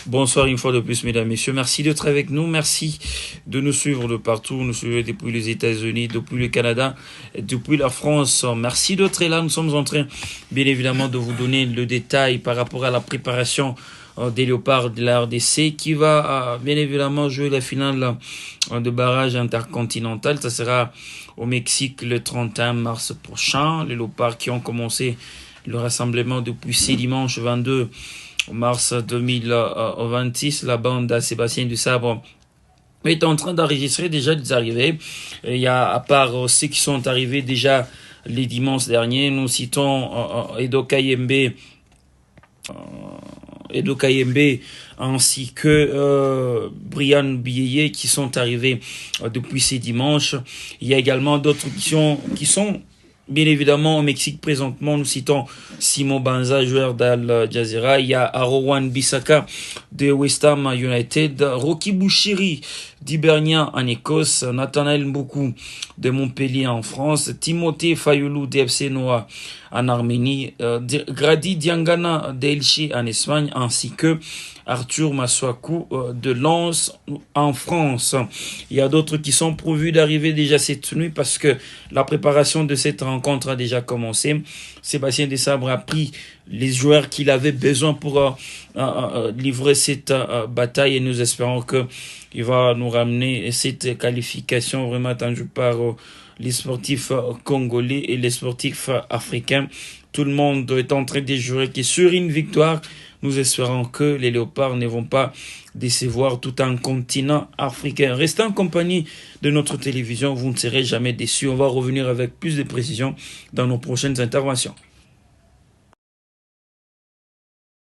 Bonsoir une fois de plus, mesdames, messieurs. Merci d'être avec nous. Merci de nous suivre de partout. Nous suivons depuis les États-Unis, depuis le Canada, depuis la France. Merci d'être là. Nous sommes en train, bien évidemment, de vous donner le détail par rapport à la préparation des Léopards de la RDC qui va, bien évidemment, jouer la finale de barrage intercontinental. Ça sera au Mexique le 31 mars prochain. Les Léopards qui ont commencé le rassemblement depuis ce dimanche 22 mars 2026, la bande à Sébastien Dusabre est en train d'enregistrer déjà des arrivées. Il y a, à part ceux qui sont arrivés déjà les dimanches derniers, nous citons Edo Kayembe, ainsi que Brian Bieye qui sont arrivés depuis ces dimanches. Il y a également d'autres qui sont bien évidemment, au Mexique, présentement, nous citons Simon Banza, joueur d'Al Jazeera. Il y a Arowan Bissaka de West Ham United. Rocky Bouchiri d'Hibernia en Écosse. Nathanaël Mboukou de Montpellier en France. Timothée Fayoulou de FC Noah en Arménie. Grady Diangana d'Elche en Espagne. Ainsi que Arthur Maswaku de Lens en France. Il y a d'autres qui sont prévus d'arriver déjà cette nuit parce que la préparation de cette rencontre a déjà commencé. Sébastien Desabre a pris les joueurs qu'il avait besoin pour livrer cette bataille et nous espérons qu'il va nous ramener cette qualification vraiment attendue par les sportifs congolais et les sportifs africains. Tout le monde est en train de jouer qui sur une victoire. Nous espérons que les Léopards ne vont pas décevoir tout un continent africain. Restez en compagnie de notre télévision, vous ne serez jamais déçus. On va revenir avec plus de précision dans nos prochaines interventions.